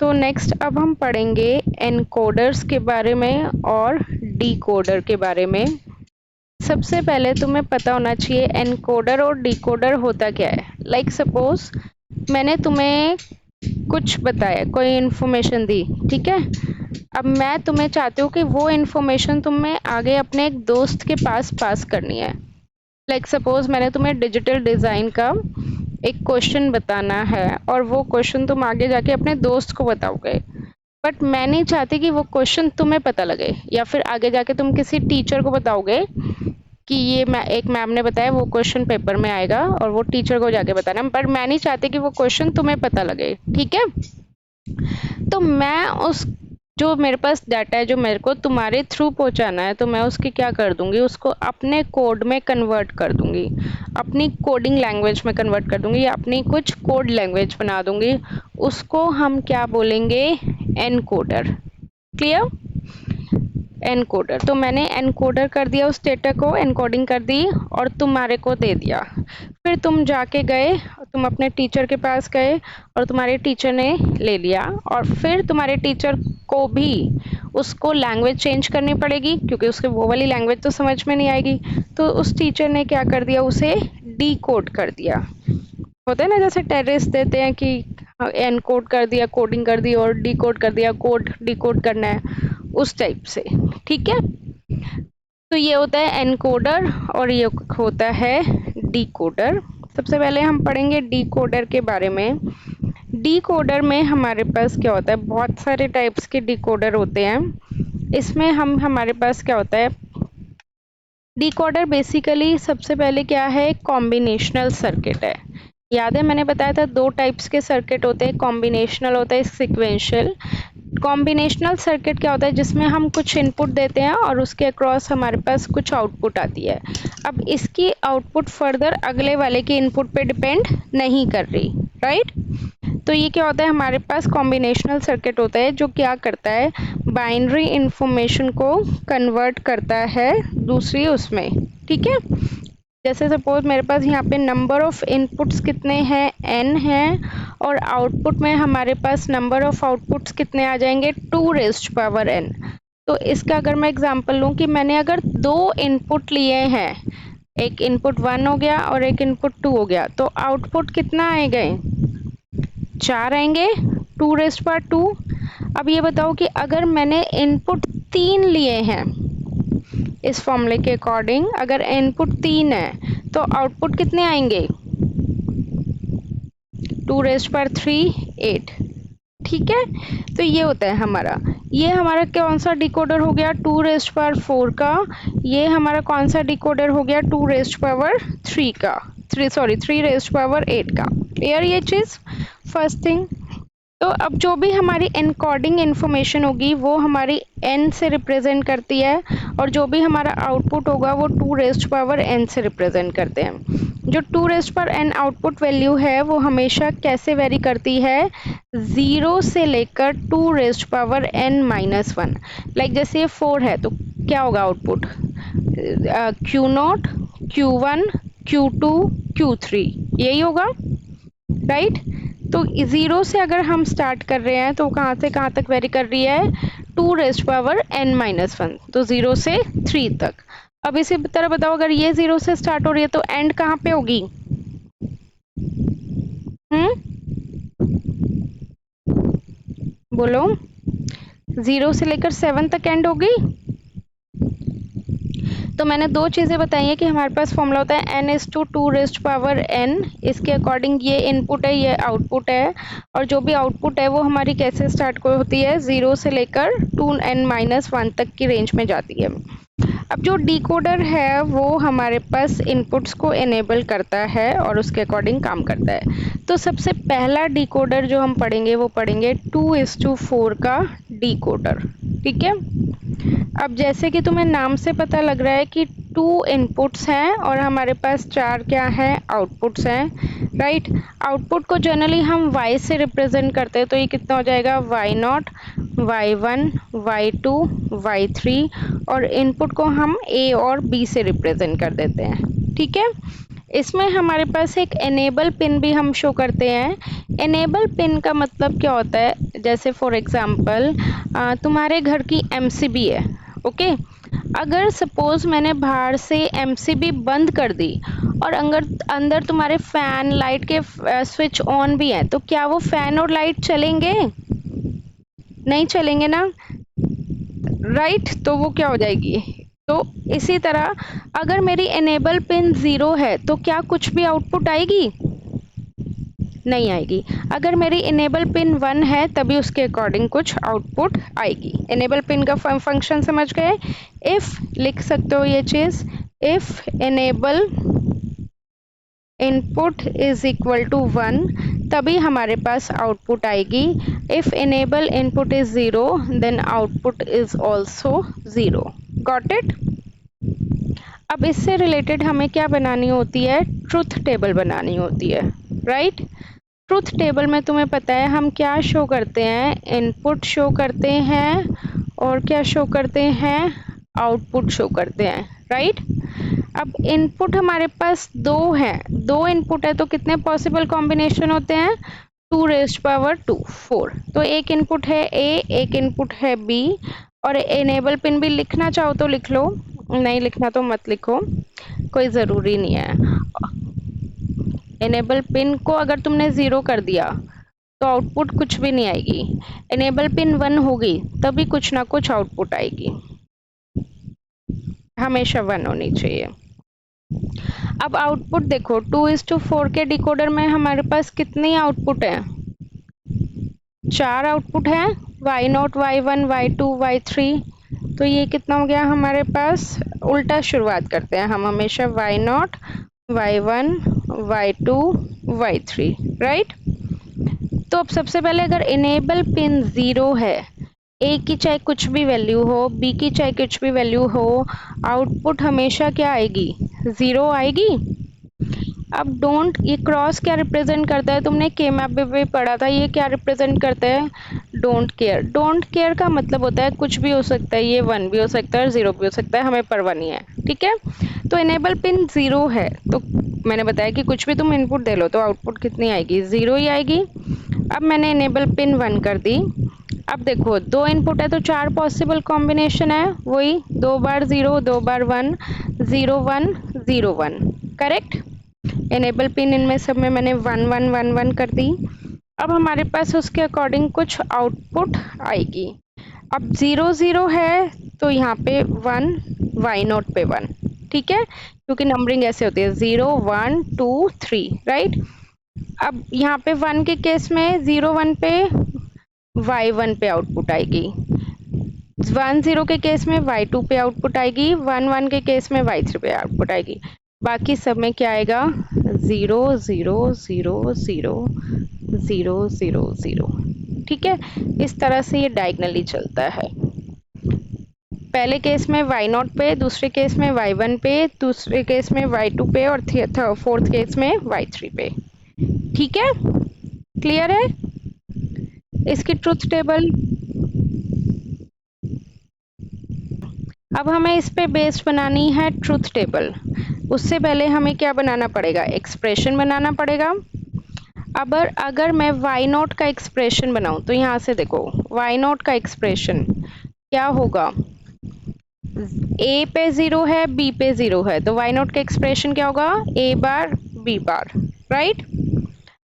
तो नेक्स्ट अब हम पढ़ेंगे एनकोडर्स के बारे में और डिकोडर के बारे में। सबसे पहले तुम्हें पता होना चाहिए एनकोडर और डिकोडर होता क्या है। लाइक सपोज मैंने तुम्हें कुछ बताया, कोई इन्फॉर्मेशन दी, ठीक है। अब मैं तुम्हें चाहती हूँ कि वो इन्फॉर्मेशन तुम्हें आगे अपने एक दोस्त के पास करनी है। लाइक सपोज मैंने तुम्हें डिजिटल डिज़ाइन का एक क्वेश्चन बताना है और वो क्वेश्चन तुम आगे जाके अपने दोस्त को बताओगे, बट मैं नहीं चाहती कि वो क्वेश्चन तुम्हें पता लगे या फिर आगे जाके तुम किसी टीचर को बताओगे कि ये एक मैम ने बताया, वो क्वेश्चन पेपर में आएगा और वो टीचर को जाके बताना, पर मैं नहीं चाहती कि वो क्वेश्चन तुम्हें पता लगे, ठीक है। तो मैं उस जो मेरे पास डाटा है, जो मेरे को तुम्हारे थ्रू पहुंचाना है, तो मैं उसकी क्या कर दूंगी, उसको अपने कोड में कन्वर्ट कर दूंगी, अपनी कोडिंग लैंग्वेज में कन्वर्ट कर दूंगी या अपनी कुछ कोड लैंग्वेज बना दूंगी। उसको हम क्या बोलेंगे, एनकोडर। क्लियर? एनकोडर। तो मैंने एनकोडर कर दिया उस डेटा को, एनकोडिंग कर दी और तुम्हारे को दे दिया। फिर तुम जाके गए, तुम अपने टीचर के पास गए और तुम्हारे टीचर ने ले लिया, और फिर तुम्हारे टीचर को भी उसको लैंग्वेज चेंज करनी पड़ेगी क्योंकि उसके वो वाली लैंग्वेज तो समझ में नहीं आएगी। तो उस टीचर ने क्या कर दिया, उसे डीकोड कर दिया। होता है ना, जैसे टेररिस्ट देते हैं कि एनकोड कर दिया, कोडिंग कर दी और डीकोड कर दिया, कोड डीकोड करना है, उस टाइप से, ठीक है। तो ये होता है एनकोडर और ये होता है डिकोडर। सबसे पहले हम पढ़ेंगे डिकोडर के बारे में। डिकोडर में हमारे पास क्या होता है, बहुत सारे टाइप्स के डिकोडर होते हैं। इसमें हमारे पास क्या होता है, डिकोडर बेसिकली सबसे पहले क्या है, कॉम्बिनेशनल सर्किट है। याद है मैंने बताया था दो टाइप्स के सर्किट होते हैं, कॉम्बिनेशनल होता है, सिक्वेंशियल। कॉम्बिनेशनल सर्किट क्या होता है, जिसमें हम कुछ इनपुट देते हैं और उसके अक्रॉस हमारे पास कुछ आउटपुट आती है। अब इसकी आउटपुट फर्दर अगले वाले के इनपुट पे डिपेंड नहीं कर रही, राइट। तो ये क्या होता है, हमारे पास कॉम्बिनेशनल सर्किट होता है जो क्या करता है, बाइनरी इंफॉर्मेशन को कन्वर्ट करता है दूसरी उसमें, ठीक है। जैसे सपोज मेरे पास यहाँ पे नंबर ऑफ इनपुट्स कितने हैं, n हैं, और आउटपुट में हमारे पास नंबर ऑफ आउटपुट्स कितने आ जाएंगे, 2n। तो इसका अगर मैं एग्जांपल लूँ कि मैंने अगर दो इनपुट लिए हैं, एक इनपुट 1 हो गया और एक इनपुट 2 हो गया, तो आउटपुट कितना आएगा, 4 आएंगे, 2 अब ये बताओ कि अगर मैंने इनपुट 3 लिए हैं, इस फॉर्मूले के अकॉर्डिंग अगर इनपुट 3 है तो आउटपुट कितने आएंगे, 2 3 8, ठीक है। तो ये होता है हमारा, ये हमारा कौन सा डिकोडर हो गया, 2 4 का। ये हमारा कौन सा डिकोडर हो गया, 2 3 का, 3 8 का। क्लियर ये चीज, फर्स्ट थिंग। तो अब जो भी हमारी एनकोडिंग इन्फॉर्मेशन होगी वो हमारी n से रिप्रेजेंट करती है, और जो भी हमारा आउटपुट होगा वो 2n से रिप्रेजेंट करते हैं। जो 2n आउटपुट वैल्यू है वो हमेशा कैसे वेरी करती है, 0 से लेकर 2n-1। लाइक जैसे ये 4 है तो क्या होगा output, Q0, Q1, Q2, Q3, यही होगा, राइट। तो 0 से अगर हम स्टार्ट कर रहे हैं तो कहाँ से कहाँ तक वेरी कर रही है, 2n-1, तो 0 से 3 तक। अब इसी तरह बताओ, अगर ये 0 से स्टार्ट हो रही है तो एंड कहाँ पे होगी, बोलो, 0 से लेकर 7 तक एंड होगी। तो मैंने दो चीज़ें बताई हैं कि हमारे पास फॉर्मूला होता है n/2n, इसके अकॉर्डिंग ये इनपुट है, ये आउटपुट है, और जो भी आउटपुट है वो हमारी कैसे स्टार्ट होती है, 0 से लेकर 2n-1 तक की रेंज में जाती है। अब जो डिकोडर है वो हमारे पास इनपुट्स को इनेबल करता है और उसके अकॉर्डिंग काम करता है। तो सबसे पहला डिकोडर जो हम पढ़ेंगे वो पढ़ेंगे 2:4 का डिकोडर, ठीक है। अब जैसे कि तुम्हें नाम से पता लग रहा है कि 2 इनपुट्स हैं और हमारे पास 4 क्या हैं, आउटपुट्स हैं, राइट। आउटपुट को जनरली हम y से रिप्रेजेंट करते हैं, तो ये कितना हो जाएगा, y0, y1, y2, y3, और इनपुट को हम a और b से रिप्रेजेंट कर देते हैं, ठीक है। इसमें हमारे पास एक एनेबल पिन भी हम शो करते हैं। एनेबल पिन का मतलब क्या होता है, जैसे फॉर एग्जांपल तुम्हारे घर की एमसीबी है, ओके। अगर सपोज मैंने बाहर से एमसीबी बंद कर दी और अंदर अंदर तुम्हारे फैन लाइट के स्विच ऑन भी है, तो क्या वो फैन और लाइट चलेंगे? नहीं चलेंगे ना, राइट। तो वो क्या हो जाएगी? तो इसी तरह अगर मेरी एनेबल पिन 0 है तो क्या कुछ भी आउटपुट आएगी? नहीं आएगी। अगर मेरी इनेबल पिन 1 है तभी उसके अकॉर्डिंग कुछ आउटपुट आएगी। इनेबल पिन का फंक्शन समझ गए? इफ लिख सकते हो ये चीज, if enable input is equal to 1 तभी हमारे पास आउटपुट आएगी। If enable input is 0 then output is also 0। Got it? अब इससे रिलेटेड हमें क्या बनानी होती है? ट्रुथ टेबल बनानी होती है, राइट। ट्रुथ टेबल में तुम्हें पता है हम क्या शो करते हैं? इनपुट शो करते हैं और क्या शो करते हैं? आउटपुट शो करते हैं, राइट। अब इनपुट हमारे पास दो हैं, दो इनपुट है तो कितने पॉसिबल कॉम्बिनेशन होते हैं? 2 रेज़्ड पावर 2 4। तो एक इनपुट है ए, एक इनपुट है बी। और एनेबल पिन भी लिखना चाहो तो लिख लो, नहीं लिखना तो मत लिखो, कोई ज़रूरी नहीं है। एनेबल पिन को अगर तुमने 0 कर दिया तो आउटपुट कुछ भी नहीं आएगी। एनेबल पिन 1 होगी तभी कुछ ना कुछ आउटपुट आएगी, हमेशा 1 होनी चाहिए। अब आउटपुट देखो, 2:4 के डिकोडर में हमारे पास कितनी आउटपुट है? 4 आउटपुट है, y0, y1, y2, y3। तो ये कितना हो गया हमारे पास? उल्टा शुरुआत करते हैं हम हमेशा, y0, y1, y2, y3, right. तो अब सबसे पहले अगर इनेबल पिन 0 है, ए की चाहे कुछ भी वैल्यू हो, बी की चाहे कुछ भी वैल्यू हो, आउटपुट हमेशा क्या आएगी? 0 आएगी। अब डोंट, ये क्रॉस क्या रिप्रेजेंट करता है? तुमने के मैप में भी पढ़ा था, ये क्या रिप्रेजेंट करता है? Don't care. डोंट केयर का मतलब होता है कुछ भी हो सकता है, ये 1 भी हो सकता है और 0 भी हो सकता है, हमें परवाह नहीं है, ठीक है। तो इनेबल पिन 0 है तो मैंने बताया कि कुछ भी तुम इनपुट दे लो तो आउटपुट कितनी आएगी? 0 ही आएगी। अब मैंने इनेबल पिन 1 कर दी। अब देखो, दो इनपुट है तो 4 पॉसिबल कॉम्बिनेशन है, वही 2 बार 0, 2 बार 1, 0 1, 0 1, करेक्ट। इनेबल पिन इनमें सब में मैंने 1 1 1 1 कर दी। अब हमारे पास उसके अकॉर्डिंग कुछ आउटपुट आएगी। अब 0 0 है तो यहाँ पे 1, y0 पे 1, ठीक है, क्योंकि नंबरिंग ऐसे होती है 0 1 2 3, राइट। अब यहाँ पे 1 के केस में 0 1 पे y1 पे आउटपुट आएगी, 1 0 के केस में y2 पे आउटपुट आएगी, 1 1 के केस में y3 पे आउटपुट आएगी। बाकी सब में क्या आएगा? 0 0 0 0 0 0 0, ठीक है। इस तरह से ये डायगनली चलता है। पहले केस में y0 पे, दूसरे केस में y1 पे, दूसरे केस में y2 पे और फोर्थ केस में y3 पे, ठीक है। क्लियर है? इसकी ट्रुथ टेबल। अब हमें इस पे बेस्ड बनानी है ट्रुथ टेबल। उससे पहले हमें क्या बनाना पड़ेगा? एक्सप्रेशन बनाना पड़ेगा। अगर मैं y0 का एक्सप्रेशन बनाऊं तो यहाँ से देखो, y0 का एक्सप्रेशन क्या होगा? a पे 0 है, b पे 0 है, तो y0 का एक्सप्रेशन क्या होगा? a bar b bar, right.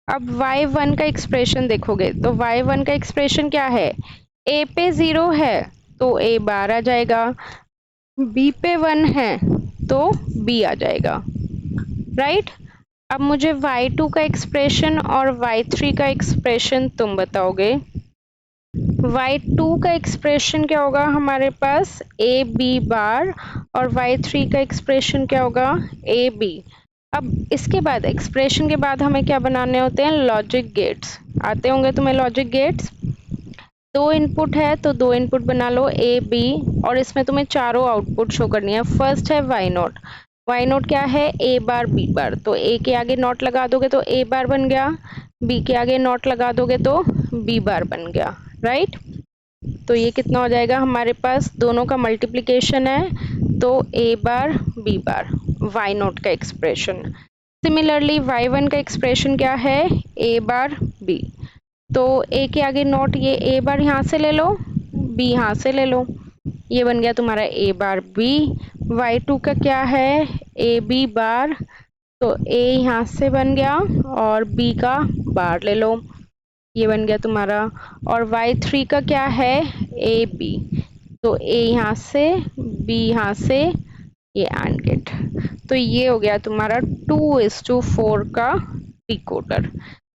अब y1 का एक्सप्रेशन देखोगे तो y1 का एक्सप्रेशन क्या है? a पे 0 है तो a बार आ जाएगा, b पे 1 है तो b आ जाएगा, राइट। अब मुझे y2 का एक्सप्रेशन और y3 का एक्सप्रेशन तुम बताओगे। y2 का एक्सप्रेशन क्या होगा हमारे पास? a b बार, और y3 का एक्सप्रेशन क्या होगा? a b। अब इसके बाद एक्सप्रेशन के बाद हमें क्या बनाने होते हैं? Logic gates. आते होंगे तुम्हें लॉजिक गेट्स। दो इनपुट है तो दो इनपुट बना लो, ए बी, और इसमें तुम्हें चारों आउटपुट शो करनी है। फर्स्ट है y0। y0 क्या है? a बार b बार, तो a के आगे नॉट लगा दोगे तो a बार बन गया, b के आगे नॉट लगा दोगे तो b बार बन गया, राइट। तो ये कितना हो जाएगा हमारे पास? दोनों का मल्टीप्लिकेशन है तो a bar b bar, y0 का एक्सप्रेशन। सिमिलरली y1 का एक्सप्रेशन क्या है, a बार b। तो a के आगे नोट, ये a बार यहाँ से ले लो, b यहाँ से ले लो, ये बन गया तुम्हारा a बार b। y2 का क्या है, a b बार, तो a यहाँ से बन गया और b का बार ले लो, ये बन गया तुम्हारा। और y3 का क्या है, a b, तो a यहाँ से b यहाँ से, ये एंड गेट। तो ये हो गया तुम्हारा 2:4 का डिकोडर।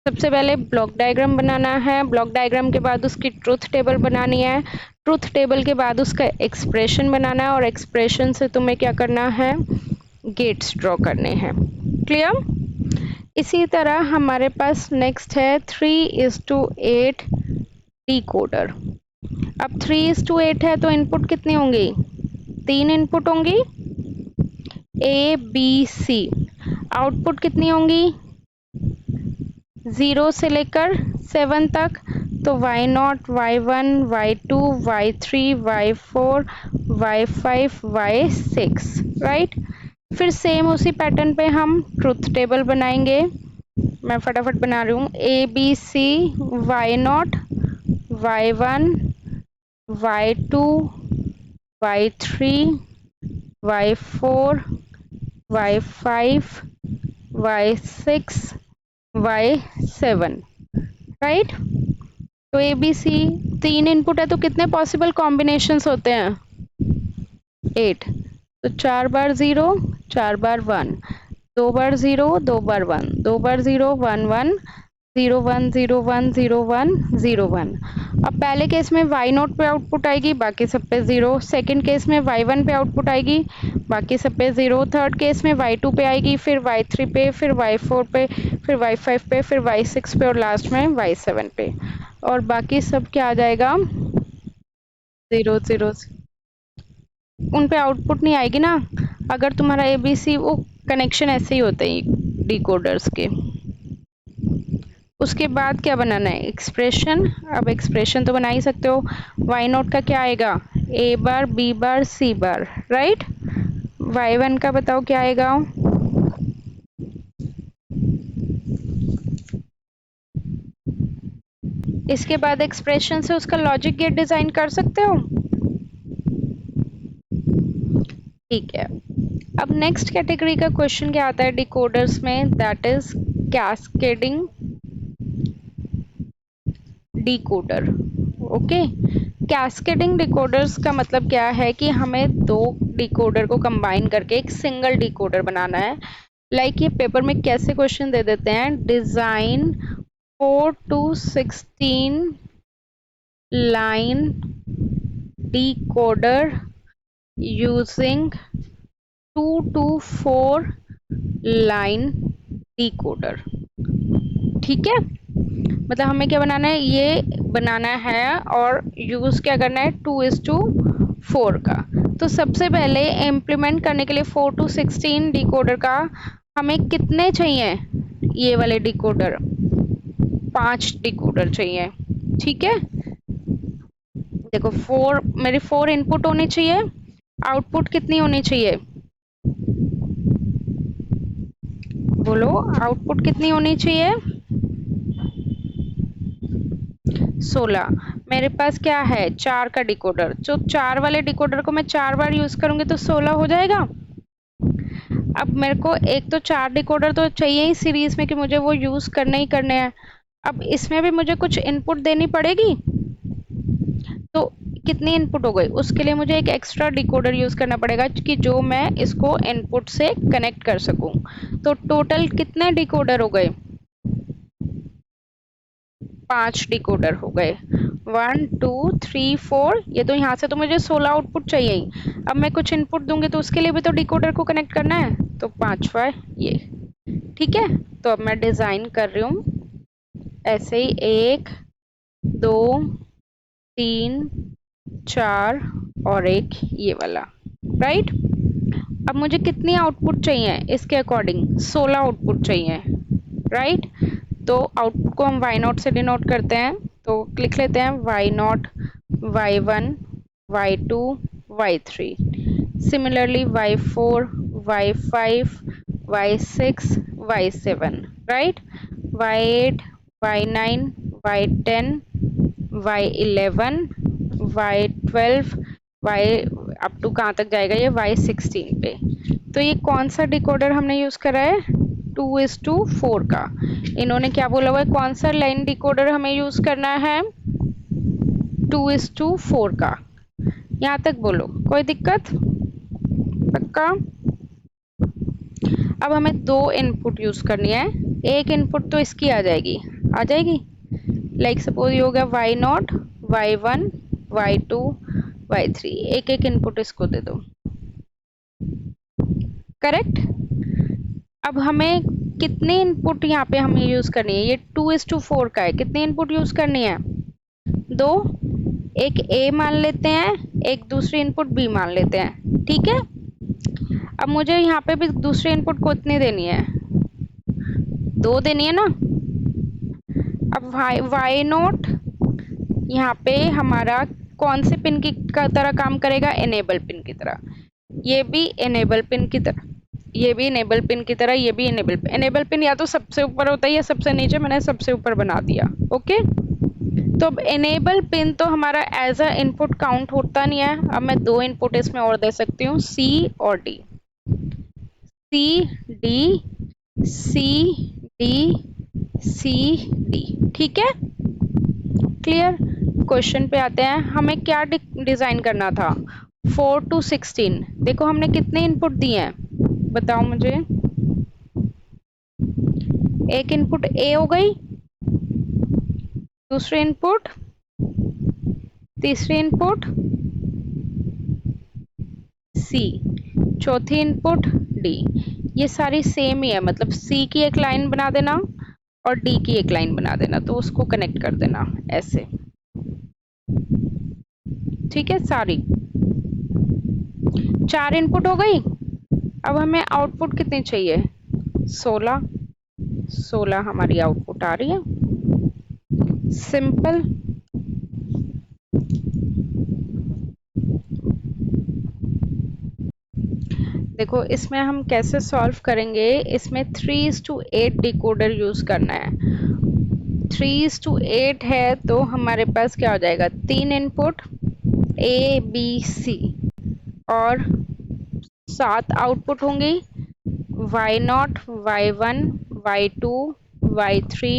सबसे पहले ब्लॉक डायग्राम बनाना है, ब्लॉक डायग्राम के बाद उसकी ट्रुथ टेबल बनानी है, ट्रुथ टेबल के बाद उसका एक्सप्रेशन बनाना है, और एक्सप्रेशन से तुम्हें क्या करना है, गेट्स ड्रॉ करने हैं। क्लियर? इसी तरह हमारे पास नेक्स्ट है 3:8 डिकोडर। अब 3:8 है तो इनपुट कितनी होंगी, 3 इनपुट होंगी, ए बी सी। आउटपुट कितनी होंगी, 0 से लेकर 7 तक, तो y0, y1, y2, y3, y4, y5, y6, right. फिर सेम उसी पैटर्न पे हम ट्रुथ टेबल बनाएंगे। मैं फटाफट बना रही हूँ, A B C, y0, y1, y2, y3, y4, y5, y6, y7, right. तो ए बी सी 3 इनपुट है तो कितने पॉसिबल कॉम्बिनेशंस होते हैं, 8। तो 4 बार 0, 4 बार 1, 2 बार 0, 2 बार 1, 2 बार 0, 1 1, 0 1, 0 1, 0 1, 0 1। अब पहले केस में y0 पे आउटपुट आएगी, बाकी सब पे 0। सेकंड केस में y1 पे आउटपुट आएगी, बाकी सब पे 0। थर्ड केस में y2 पे आएगी, फिर y3 पे, फिर y4 पे, फिर y5 पे, फिर y6 पे, और लास्ट में y7 पे। और बाकी सब क्या आ जाएगा, 0 0। उन पे आउटपुट नहीं आएगी ना, अगर तुम्हारा ABC, वो कनेक्शन ऐसे ही होते हैं डिकोडर्स के। उसके बाद क्या बनाना है, एक्सप्रेशन। अब एक्सप्रेशन तो बना ही सकते हो, y0 का क्या आएगा, a bar, b bar, c bar, right. y1 का बताओ क्या आएगा, इसके बाद एक्सप्रेशन से उसका लॉजिक गेट डिजाइन कर सकते हो, ठीक है। अब नेक्स्ट कैटेगरी का क्वेश्चन क्या आता है डिकोडर्स में, that is cascading decoder. Okay, cascading decoders का मतलब क्या है कि हमें 2 डिकोडर को कंबाइन करके एक सिंगल डिकोडर बनाना है। लाइक ये पेपर में कैसे क्वेश्चन दे देते हैं, design 4 to 16 line decoder using 2 to 4 line decoder, ठीक है। मतलब हमें क्या बनाना है, ये बनाना है और यूज क्या करना है, 2:4 का। तो सबसे पहले इम्प्लीमेंट करने के लिए 4 to 16 डिकोडर का हमें कितने चाहिए, ये वाले डिकोडर 5 डिकोडर चाहिए, ठीक है। देखो 4 मेरी 4 इनपुट होनी चाहिए, आउटपुट कितनी होनी चाहिए, बोलो आउटपुट कितनी होनी चाहिए, 16। मेरे पास क्या है, 4 का डिकोडर, जो 4 वाले डिकोडर को मैं 4 बार यूज करूंगी तो 16 हो जाएगा। अब मेरे को एक तो 4 डिकोडर तो चाहिए ही सीरीज में कि मुझे वो यूज करने ही करने हैं। अब इसमें भी मुझे कुछ इनपुट देनी पड़ेगी, तो कितनी इनपुट हो गई, उसके लिए मुझे एक एक्स्ट्रा डिकोडर यूज करना पड़ेगा कि जो मैं इसको इनपुट से कनेक्ट कर सकूं। तो टोटल कितने डिकोडर हो गए, 5 डिकोडर हो गए, 1 2 3 4। ये तो यहाँ से तो मुझे 16 आउटपुट चाहिए ही। अब मैं कुछ इनपुट दूंगी तो उसके लिए भी तो डिकोडर को कनेक्ट करना है, तो 5वां ये, ठीक है। तो अब मैं डिजाइन कर रही हूँ ऐसे ही, 1 2 3 4 और एक ये वाला, राइट। अब मुझे कितनी आउटपुट चाहिए, इसके अकॉर्डिंग 16 आउटपुट चाहिए, राइट। तो आउटपुट को हम y0 से डिनोट करते हैं, तो लिख लेते हैं y0, y1, y2, y3। Similarly y4, y5, y6, y7, right, y8, y9, y10, y11, y12, y up to कहाँ तक जाएगा ये y16 पे। तो ये कौन सा डिकोडर हमने यूज करा है, 2:4 का। इन्होंने क्या बोला हुआ है, कौन सा लाइन डिकोडर हमें यूज करना है, 2:4 का। यहाँ तक बोलो, कोई दिक्कत, पक्का। अब हमें दो इनपुट यूज करनी है, एक इनपुट तो इसकी आ जाएगी, आ जाएगी। लाइक सपोज ये हो गया y0, y1, y2, y3, एक एक इनपुट इसको दे दो, करेक्ट। अब हमें कितने इनपुट यहाँ पे हमें यूज करनी है, ये 2:4 का है, कितने इनपुट यूज करनी है, दो। एक ए मान लेते हैं, एक दूसरी इनपुट बी मान लेते हैं, ठीक है। अब मुझे यहाँ पे भी दूसरी इनपुट को इतनी देनी है, दो देनी है ना। अब y0 यहाँ पे हमारा कौन से पिन की तरह काम करेगा, इनेबल पिन की तरह। ये भी इनेबल पिन की तरह, ये भी इनेबल पिन की तरह, ये भी इनेबल पिन या तो सबसे ऊपर होता है या सबसे नीचे, मैंने सबसे ऊपर बना दिया, ओके। तो अब इनेबल पिन तो हमारा एज अ इनपुट काउंट होता नहीं है। अब मैं दो इनपुट इसमें और दे सकती हूँ, सी और D, C D, C D, C D, ठीक है, क्लियर। क्वेश्चन पे आते हैं, हमें क्या डिजाइन करना था, 4 to 16। देखो हमने कितने इनपुट दिए हैं, बताओ मुझे। एक इनपुट ए हो गई, दूसरी इनपुट, तीसरी इनपुट सी, चौथी इनपुट डी। ये सारी सेम ही है, मतलब सी की एक लाइन बना देना और डी की एक लाइन बना देना, तो उसको कनेक्ट कर देना ऐसे, ठीक है। सारी चार इनपुट हो गई। अब हमें आउटपुट कितनी चाहिए, 16 हमारी आउटपुट आ रही है, सिंपल। देखो इसमें हम कैसे सॉल्व करेंगे, इसमें 3:8 डिकोडर यूज करना है। 3:8 है तो हमारे पास क्या हो जाएगा, तीन इनपुट ए बी सी और 7 आउटपुट होंगी, y0, y1, y2, y3,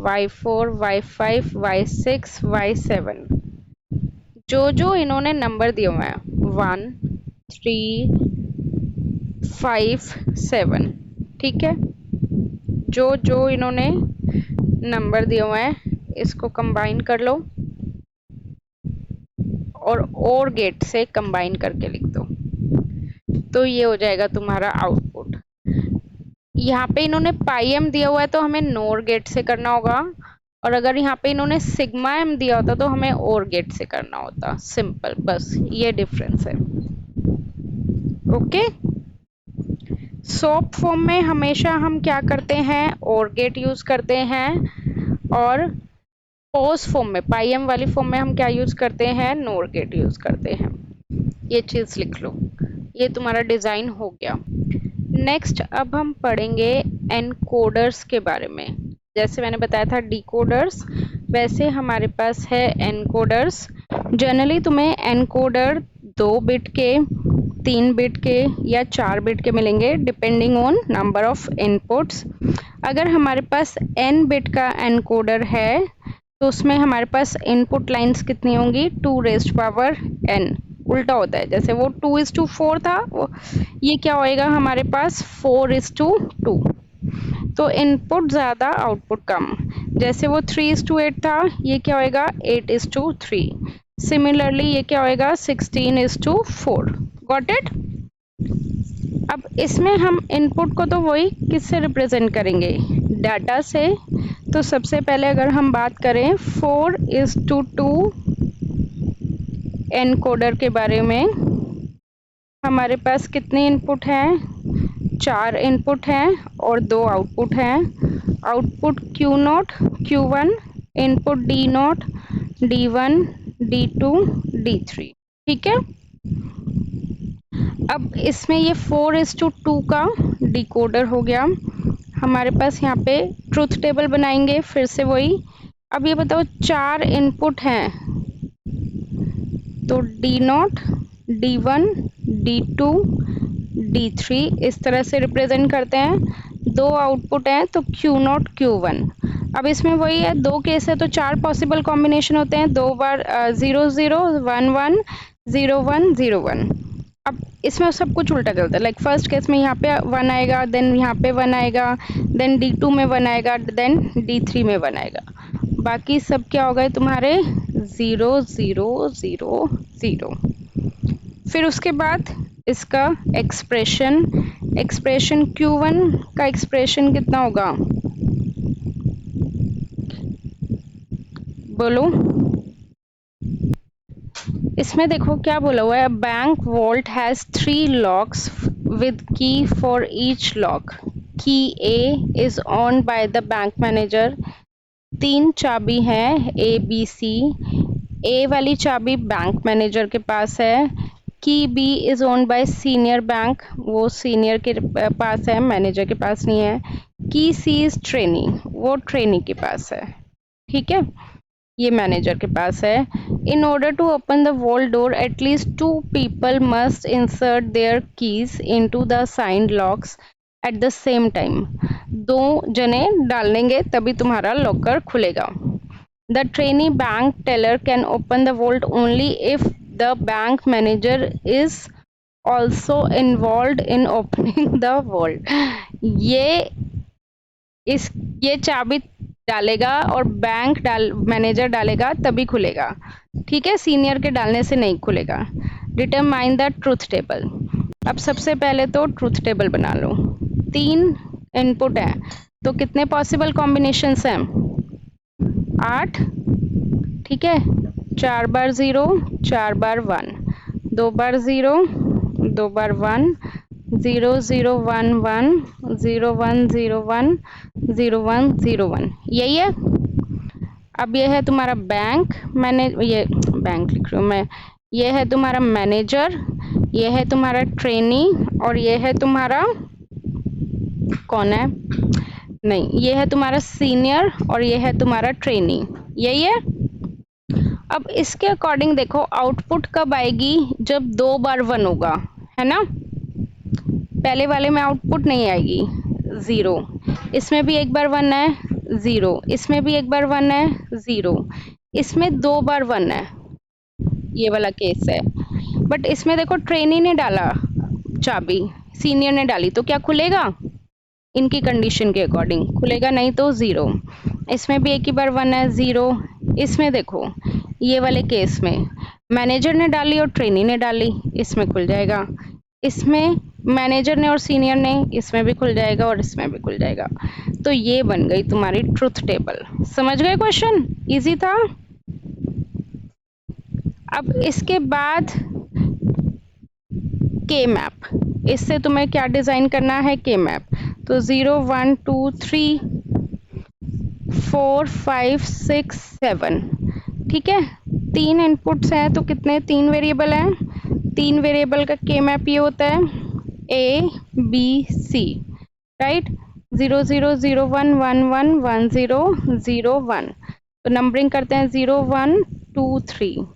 y4, y5, y6, y7। जो इन्होंने नंबर दिए हुए हैं 1, 3, 5, 7, ठीक है। जो इन्होंने नंबर दिए हुए हैं इसको कंबाइन कर लो और गेट से कंबाइन करके लिख दो, तो ये हो जाएगा तुम्हारा आउटपुट। यहाँ पे इन्होंने पाई एम दिया हुआ है तो हमें नोर गेट से करना होगा, और अगर यहाँ पे इन्होंने सिग्मा एम दिया होता तो हमें और गेट से करना होता, सिंपल, बस ये डिफरेंस है, ओके। सोप फॉर्म में हमेशा हम क्या करते हैं, और गेट यूज करते हैं, और पोज फॉर्म में, पाई एम वाली फॉर्म में हम क्या यूज करते हैं, नोर गेट यूज करते हैं। ये चीज लिख लो, ये तुम्हारा डिजाइन हो गया। नेक्स्ट अब हम पढ़ेंगे एनकोडर्स के बारे में। जैसे मैंने बताया था डिकोडर्स, वैसे हमारे पास है एनकोडर्स। जनरली तुम्हें एनकोडर 2 बिट के, 3 बिट के या 4 बिट के मिलेंगे, depending on number of inputs. अगर हमारे पास n बिट का एनकोडर है तो उसमें हमारे पास इनपुट लाइंस कितनी होंगी, 2n। उल्टा होता है, जैसे वो 2:4 था, वो ये क्या होएगा हमारे पास 4:2। तो इनपुट ज़्यादा आउटपुट कम। जैसे वो 3:8 था, ये क्या होएगा 8:3। सिमिलरली ये क्या होएगा 16:4। Got it. अब इसमें हम इनपुट को तो वही किससे रिप्रेजेंट करेंगे, डाटा से। तो सबसे पहले अगर हम बात करें 4:2 एनकोडर के बारे में, हमारे पास कितने इनपुट हैं, 4 इनपुट हैं और 2 आउटपुट हैं। Output Q0, Q1, input D0, D1, D2, D3, ठीक है। अब इसमें ये 4:2 का डिकोडर हो गया। हमारे पास यहाँ पे ट्रूथ टेबल बनाएंगे फिर से वही। अब ये बताओ 4 इनपुट हैं, तो D0, D1, D2, D3 इस तरह से रिप्रेजेंट करते हैं। 2 आउटपुट हैं तो Q0, Q1। अब इसमें वही है, 2 केस है तो 4 पॉसिबल कॉम्बिनेशन होते हैं। 2 बार 0 0 1 1 0 1 0 1। अब इसमें सब कुछ उल्टा चलता है। लाइक फर्स्ट केस में यहाँ पे 1 आएगा, देन यहाँ पे 1 आएगा, देन D2 में 1 आएगा, देन D3 में 1 आएगा। बाकी सब क्या हो गए तुम्हारे 0 0 0 0। फिर उसके बाद इसका एक्सप्रेशन Q1 का एक्सप्रेशन कितना होगा बोलो। इसमें देखो क्या बोला हुआ है, bank vault has 3 locks with key for each lock. Key A is on by the bank manager. 3 चाबी हैं ए बी सी। ए वाली चाबी बैंक मैनेजर के पास है। Key B is own by senior bank, वो सीनियर के पास है, मैनेजर के पास नहीं है। की सी इज ट्रेनी, वो ट्रेनी के पास है। ठीक है, ये मैनेजर के पास है। In order to open the wall door at least 2 people must insert their keys into the signed locks at the same time. 2 जने डालेंगे तभी तुम्हारा लॉकर खुलेगा। The trainee bank teller can open the vault only if the bank manager is also involved in opening the vault. ये चाबी डालेगा और bank manager डालेगा तभी खुलेगा। ठीक है, सीनियर के डालने से नहीं खुलेगा। Determine the truth table. अब सबसे पहले तो ट्रूथ टेबल बना लो। 3 इनपुट है तो कितने पॉसिबल कॉम्बिनेशंस हैं 8। ठीक है, 4 बार 0, 4 बार 1, 2 बार 0, 2 बार 1, 0 0 1 1, 0 1 0 1, 0 1 0 1। यही है। अब ये है तुम्हारा बैंक, ये बैंक लिख रही हूँ मैं। ये है तुम्हारा मैनेजर, ये है तुम्हारा ट्रेनी, और ये है तुम्हारा कौन है, नहीं, ये है तुम्हारा सीनियर और ये है तुम्हारा ट्रेनी। यही है। अब इसके अकॉर्डिंग देखो आउटपुट कब आएगी, जब 2 बार 1 होगा, है ना। पहले वाले में आउटपुट नहीं आएगी 0। इसमें भी एक बार 1 है 0, इसमें भी एक बार 1 है 0, इसमें 2 बार 1 है, ये वाला केस है। बट इसमें देखो ट्रेनी ने डाला चाबी, सीनियर ने डाली, तो क्या खुलेगा, इनकी कंडीशन के अकॉर्डिंग खुलेगा, नहीं तो 0। इसमें भी एक ही बार 1 है 0। इसमें देखो ये वाले केस में मैनेजर ने डाली और ट्रेनी ने डाली, इसमें खुल जाएगा। इसमें मैनेजर ने और सीनियर ने, इसमें भी खुल जाएगा और इसमें भी खुल जाएगा। तो ये बन गई तुम्हारी ट्रुथ टेबल। समझ गए क्वेश्चन, इजी था। अब इसके बाद के मैप, इससे तुम्हें क्या डिजाइन करना है, के मैप। तो 0 1 2 3 4 5 6 7। ठीक है, 3 इनपुट्स हैं तो कितने 3 वेरिएबल हैं। 3 वेरिएबल का के मैप ये होता है A B C, राइट। 0 0 0 1 1 1 1 0 0 1। तो नंबरिंग करते हैं 0 1 2 3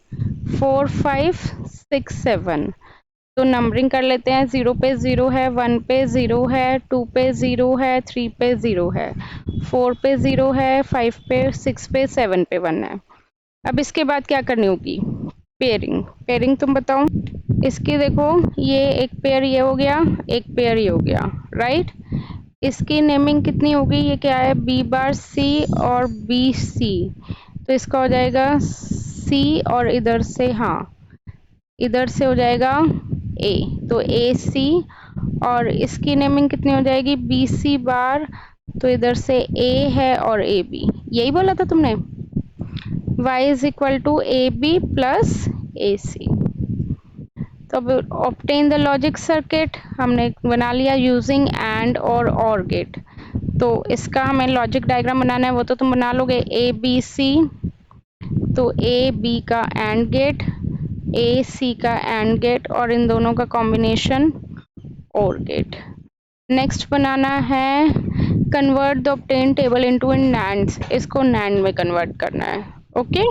4 5 6 7। तो नंबरिंग कर लेते हैं, 0 पे 0 है, 1 पे 0 है, 2 पे 0 है, 3 पे 0 है, 4 पे 0 है, 5 पे 6 पे 7 पे 1 है। अब इसके बाद क्या करनी होगी, पेयरिंग। पेयरिंग तुम बताओ। इसकी देखो ये एक पेयर ये हो गया, एक पेयर ये हो गया, राइट। इसकी नेमिंग कितनी होगी, ये क्या है बी बार सी और बी सी। तो इसका हो जाएगा सी और इधर से, हाँ इधर से हो जाएगा ए, तो ए सी। और इसकी नेमिंग कितनी हो जाएगी बी सी बार, तो इधर से ए है और ए बी। यही बोला था तुमने, y is equal to A B plus A C. तो अब ऑब्टेन द लॉजिक सर्किट हमने बना लिया यूजिंग एंड और गेट। तो इसका हमें लॉजिक डायग्राम बनाना है, वो तो तुम बना लोगे। ए बी सी, तो ए बी का एंड गेट, ए सी का एंड गेट, और इन दोनों का कॉम्बिनेशन और गेट। नेक्स्ट बनाना है convert the obtain table into an NAND, इसको नैंड में कन्वर्ट करना है। ओके